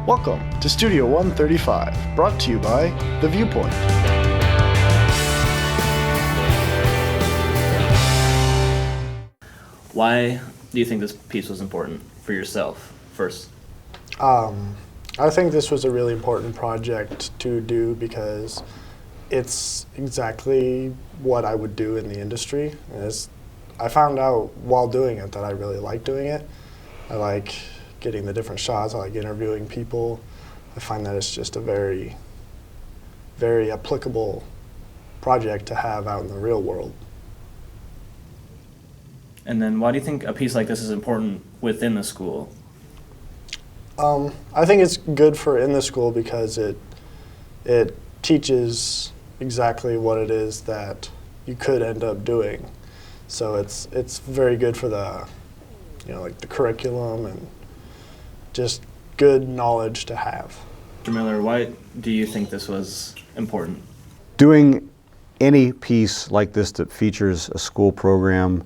Welcome to Studio 135, brought to you by The Viewpoint. Why do you think this piece was important for yourself first? I think this was a really important project to do because it's exactly what I would do in the industry. I found out while doing it that I really like doing it. I like getting the different shots, I like interviewing people. I find that it's just a very, very applicable project to have out in the real world. And then why do you think a piece like this is important within the school? I think it's good for in the school because it teaches exactly what it is that you could end up doing. So it's very good for the, like the curriculum and just good knowledge to have. Mr. Miller, why do you think this was important? Doing any piece like this that features a school program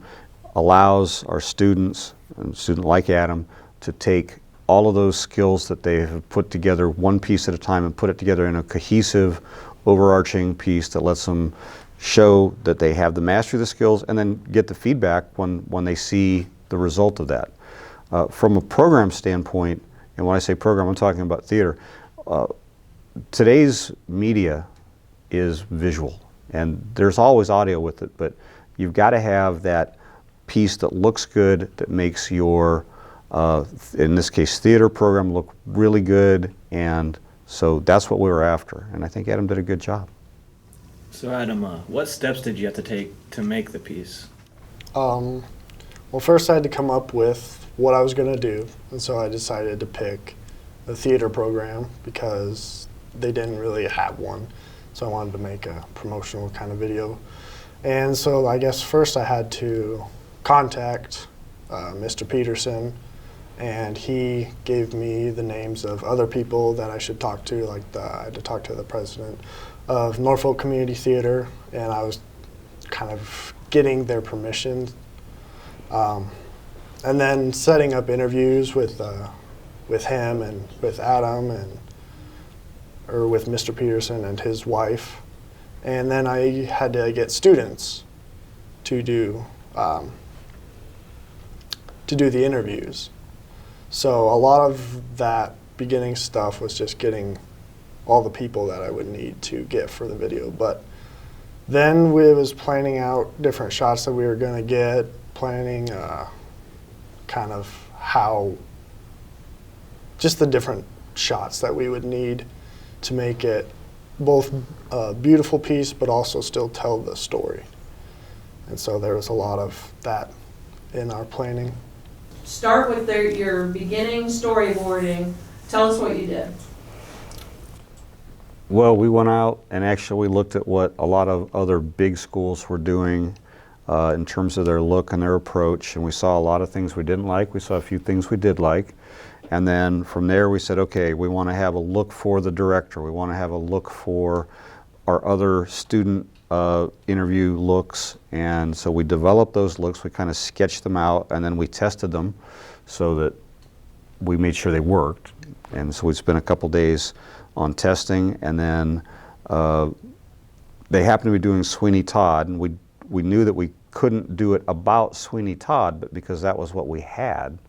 allows our students, and a student like Adam, to take all of those skills that they have put together one piece at a time and put it together in a cohesive, overarching piece that lets them show that they have the mastery of the skills and then get the feedback when they see the result of that. From a program standpoint, and when I say program, I'm talking about theater, today's media is visual, and there's always audio with it, but you've got to have that piece that looks good, that makes your, in this case, theater program look really good, and so that's what we were after, and I think Adam did a good job. So Adam, what steps did you have to take to make the piece? Well, first I had to come up with what I was going to do, and so I decided to pick the theater program because they didn't really have one, so I wanted to make a promotional kind of video. And so I guess first I had to contact Mr. Peterson, and he gave me the names of other people that I should talk to, like I had to talk to the president of Norfolk Community Theater, and I was kind of getting their permission. And then setting up interviews with him and with Adam or with Mr. Peterson and his wife. And then I had to get students to do the interviews. So a lot of that beginning stuff was just getting all the people that I would need to get for the video. But then we was planning out different shots that we were going to get, planning kind of how, just the different shots that we would need to make it both a beautiful piece but also still tell the story. And so there was a lot of that in our planning. Start with your beginning storyboarding. Tell us what you did. Well, we went out and actually looked at what a lot of other big schools were doing in terms of their look and their approach, and we saw a lot of things we didn't like. We saw a few things we did like, and then from there we said, okay, we want to have a look for the director. We want to have a look for our other student interview looks, and so we developed those looks. We kind of sketched them out, and then we tested them so that we made sure they worked. And so we spent a couple days on testing, and then they happened to be doing Sweeney Todd, and we knew that we couldn't do it about Sweeney Todd, but because that was what we had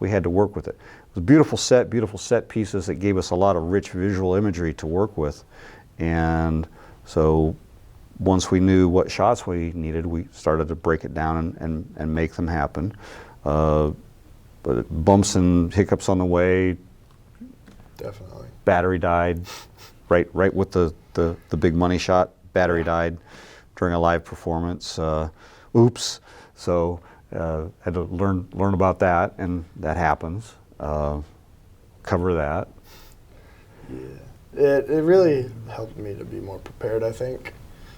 to work with it. It was a beautiful set pieces that gave us a lot of rich visual imagery to work with. And so once we knew what shots we needed, we started to break it down and make them happen. But bumps and hiccups on the way. Definitely. Battery died, right with the big money shot. Battery died during a live performance. Oops. So had to learn about that, and that happens. Cover that. Yeah, it really helped me to be more prepared, I think,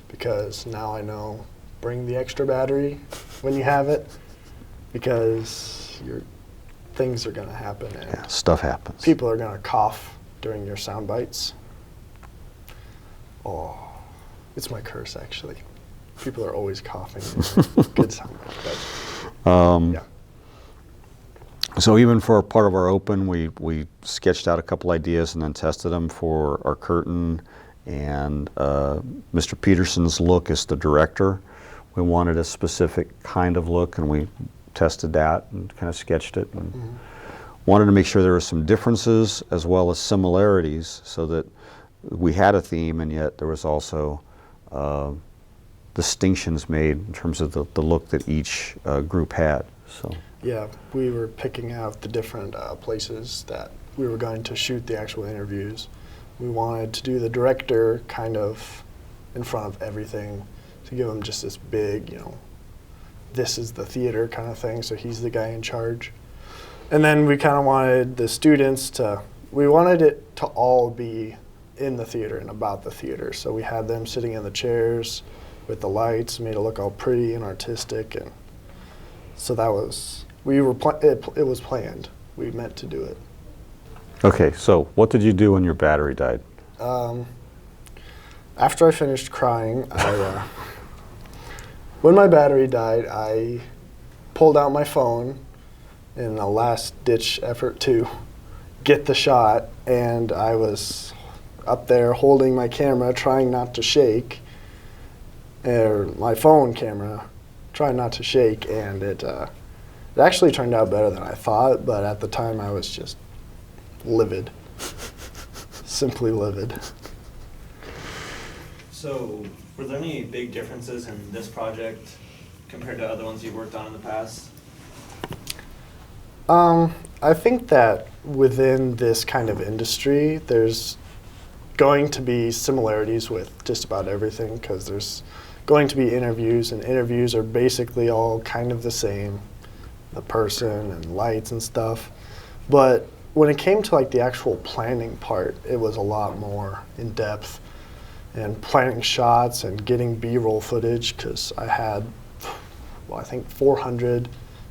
because now I know bring the extra battery when you have it, because things are going to happen. And yeah, stuff happens. People are going to cough during your sound bites. Oh, it's my curse, actually. People are always coughing. Good sound bite. Yeah. So even for part of our open, we sketched out a couple ideas and then tested them for our curtain. And Mr. Peterson's look as the director, we wanted a specific kind of look, and we tested that and kind of sketched it. And wanted to make sure there were some differences as well as similarities, so that we had a theme, and yet there was also distinctions made in terms of the look that each group had. So. Yeah, we were picking out the different places that we were going to shoot the actual interviews. We wanted to do the director kind of in front of everything, to give him just this big, this is the theater kind of thing, so he's the guy in charge. And then we kind of wanted the students we wanted it to all be in the theater and about the theater. So we had them sitting in the chairs with the lights, made it look all pretty and artistic, and so that was, it was planned. We meant to do it. Okay, so what did you do when your battery died? After I finished crying, when my battery died, I pulled out my phone in a last-ditch effort to get the shot, and I was up there holding my camera, trying not to shake, or my phone camera, trying not to shake, and it actually turned out better than I thought, but at the time I was just livid. Simply livid. So, were there any big differences in this project compared to other ones you've worked on in the past? I think that within this kind of industry, there's going to be similarities with just about everything, because there's going to be interviews, and interviews are basically all kind of the same, the person and lights and stuff. But when it came to like the actual planning part, it was a lot more in depth, and planning shots and getting B-roll footage, because I had, I think 400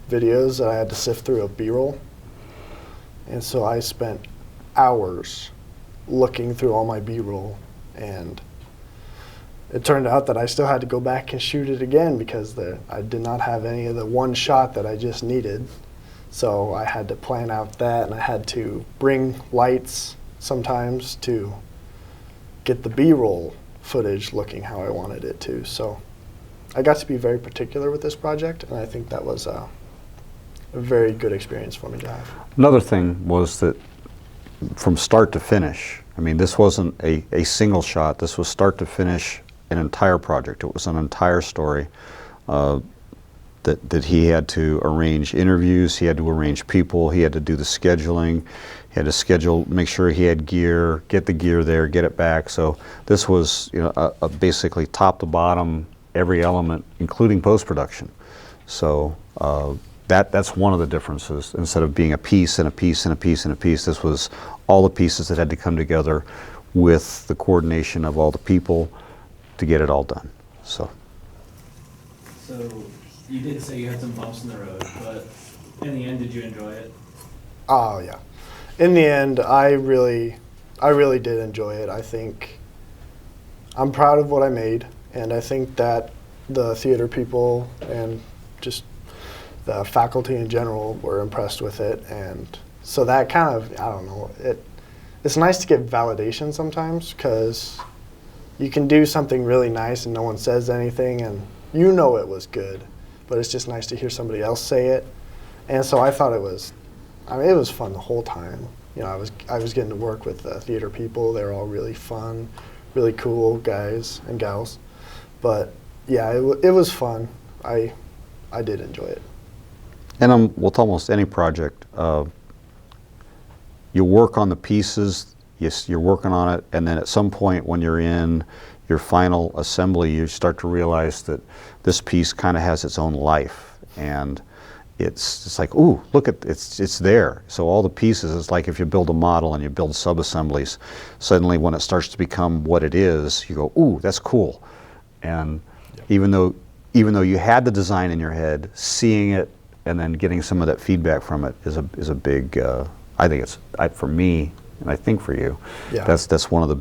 videos that I had to sift through of B-roll. And so I spent hours looking through all my B-roll, and it turned out that I still had to go back and shoot it again, because I did not have any of the one shot that I just needed. So I had to plan out that, and I had to bring lights sometimes to get the B-roll footage looking how I wanted it to. So I got to be very particular with this project, and I think that was a very good experience for me to have. Another thing was that from start to finish, I mean, this wasn't a single shot. This was start to finish an entire project. It was an entire story that he had to arrange interviews, he had to arrange people, he had to do the scheduling, he had to schedule, make sure he had gear, get the gear there, get it back. So this was, a basically top to bottom, every element, including post-production. So that's one of the differences. Instead of being a piece and a piece and a piece and a piece, this was all the pieces that had to come together with the coordination of all the people to get it all done. So you did say you had some bumps in the road, but in the end, did you enjoy it? Oh yeah. In the end, I really did enjoy it. I think I'm proud of what I made, and I think that the theater people and just the faculty in general were impressed with it, and so that kind of, I don't know, it's nice to get validation sometimes, because you can do something really nice and no one says anything, and you know it was good, but it's just nice to hear somebody else say it. And so I thought it was fun the whole time. I was getting to work with the theater people. They were all really fun, really cool guys and gals. But yeah, it was fun. I did enjoy it. And with almost any project, you work on the pieces, you're working on it, and then at some point when you're in your final assembly, you start to realize that this piece kind of has its own life, and it's like, ooh, look at it's there. So all the pieces, it's like if you build a model and you build sub-assemblies, suddenly when it starts to become what it is, you go, ooh, that's cool. And even though you had the design in your head, seeing it and then getting some of that feedback from it is a big, I think for me, and I think for you, that's one of the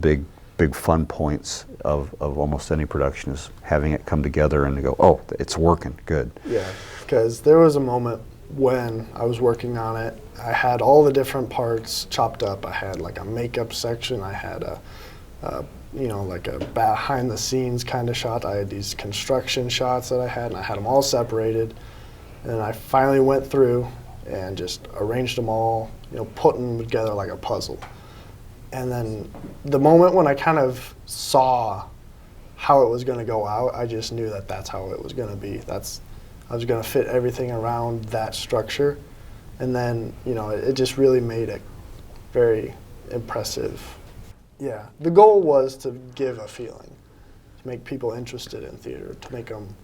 big fun points of almost any production, is having it come together and to go, oh, it's working, good. Yeah, because there was a moment when I was working on it, I had all the different parts chopped up. I had like a makeup section. I had like a behind the scenes kind of shot. I had these construction shots that I had, and I had them all separated. And I finally went through and just arranged them all, put them together like a puzzle. And then the moment when I kind of saw how it was going to go out, I just knew that that's how it was going to be. I was going to fit everything around that structure. And then, it just really made it very impressive. Yeah, the goal was to give a feeling, to make people interested in theater, to make them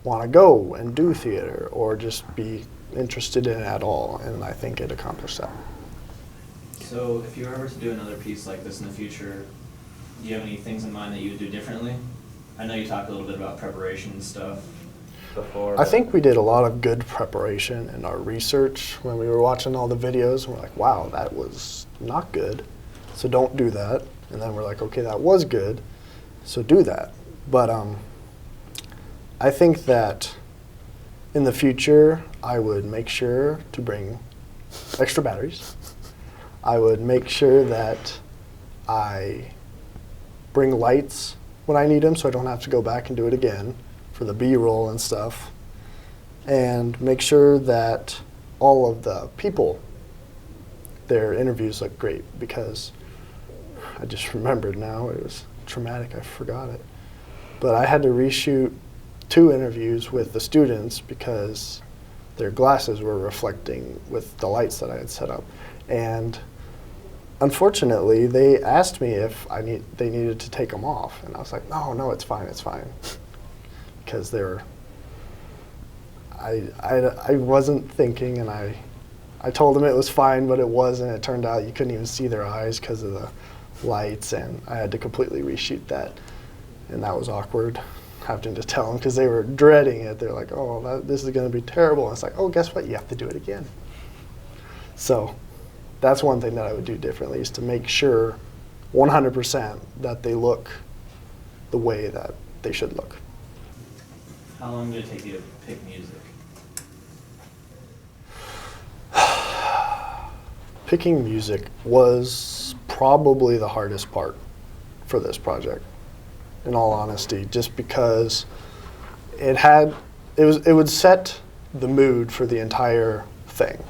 want to go and do theater or just be interested in it at all. And I think it accomplished that. So if you were ever to do another piece like this in the future, do you have any things in mind that you would do differently? I know you talked a little bit about preparation and stuff before. I think we did a lot of good preparation in our research when we were watching all the videos. And we're like, wow, that was not good, so don't do that. And then we're like, okay, that was good, so do that. But I think that in the future, I would make sure to bring extra batteries. I would make sure that I bring lights when I need them so I don't have to go back and do it again for the B-roll and stuff. And make sure that all of the people, their interviews look great, because I just remembered now, it was traumatic, I forgot it. But I had to reshoot 2 interviews with the students because their glasses were reflecting with the lights that I had set up. And unfortunately, they asked me if they needed to take them off. And I was like, no, it's fine. Because I wasn't thinking, and I told them it was fine, but it wasn't. It turned out you couldn't even see their eyes because of the lights, and I had to completely reshoot that. And that was awkward, having to tell them, because they were dreading it. They're like, oh, this is going to be terrible. And it's like, oh, guess what? You have to do it again. So that's one thing that I would do differently, is to make sure 100% that they look the way that they should look. How long did it take you to pick music? Picking music was probably the hardest part for this project, in all honesty, just because it would set the mood for the entire thing.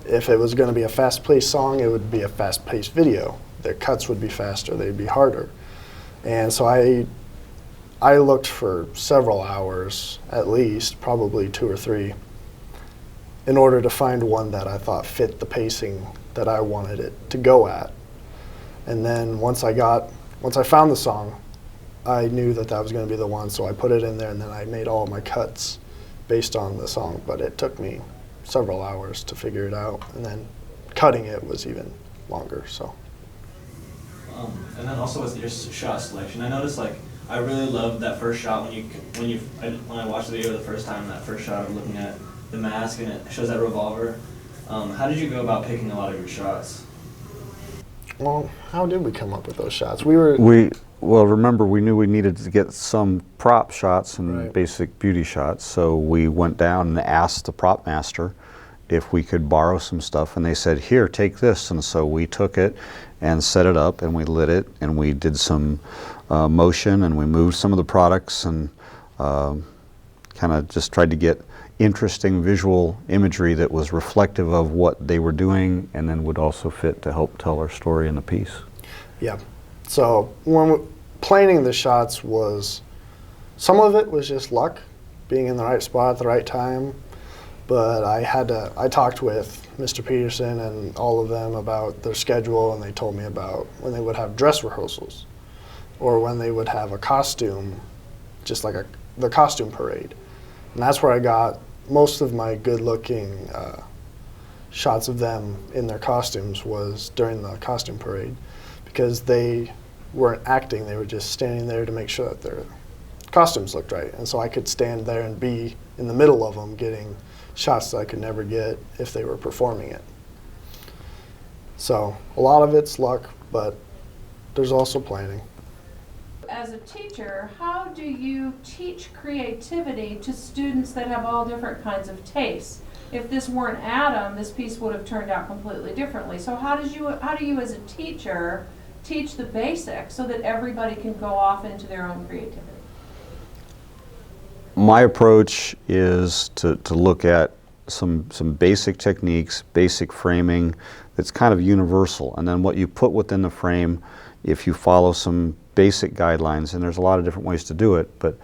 If it was going to be a fast-paced song, it would be a fast-paced video. Their cuts would be faster, they'd be harder. And so I looked for several hours, at least, probably 2 or 3, in order to find one that I thought fit the pacing that I wanted it to go at. And then once I found the song, I knew that was going to be the one, so I put it in there, and then I made all of my cuts based on the song. But it took me several hours to figure it out, and then cutting it was even longer. So. And then also with your shot selection, I noticed I really loved that first shot when I watched the video the first time. That first shot of looking at the mask and it shows that revolver. How did you go about picking a lot of your shots? Well, how did we come up with those shots? Well, remember, we knew we needed to get some prop shots and Right. basic beauty shots, so we went down and asked the prop master if we could borrow some stuff, and they said, here, take this. And so we took it and set it up, and we lit it, and we did some motion, and we moved some of the products, and kind of just tried to get interesting visual imagery that was reflective of what they were doing, and then would also fit to help tell our story in the piece. Yeah. So planning the shots some of it was just luck, being in the right spot at the right time. But I talked with Mr. Peterson and all of them about their schedule, and they told me about when they would have dress rehearsals, or when they would have a costume, just like the costume parade. And that's where I got most of my good-looking shots of them in their costumes, was during the costume parade, because they weren't acting, they were just standing there to make sure that their costumes looked right. And so I could stand there and be in the middle of them getting shots that I could never get if they were performing it. So a lot of it's luck, but there's also planning. As a teacher, how do you teach creativity to students that have all different kinds of tastes? if this weren't Adam, this piece would have turned out completely differently. So how do you as a teacher teach the basics so that everybody can go off into their own creativity? My approach is to look at some basic techniques, basic framing that's kind of universal, and then what you put within the frame, if you follow some basic guidelines, and there's a lot of different ways to do it, but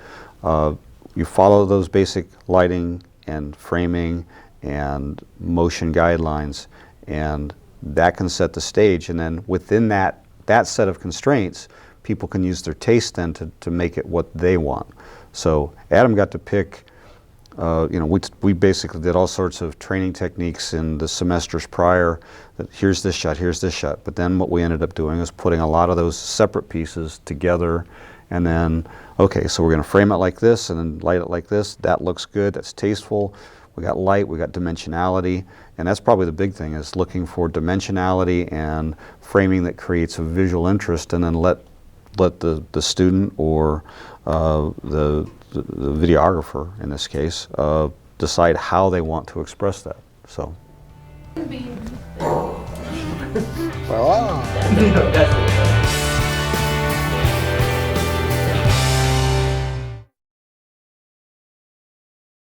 you follow those basic lighting and framing and motion guidelines, and that can set the stage, and then within that set of constraints, people can use their taste then to make it what they want. So Adam got to pick, we basically did all sorts of training techniques in the semesters prior, that here's this shot, but then what we ended up doing is putting a lot of those separate pieces together, and then, okay, so we're going to frame it like this and then light it like this. That looks good, that's tasteful. We got light, we got dimensionality, and that's probably the big thing, is looking for dimensionality and framing that creates a visual interest, and then let the student or the videographer, in this case, decide how they want to express that. So. Well,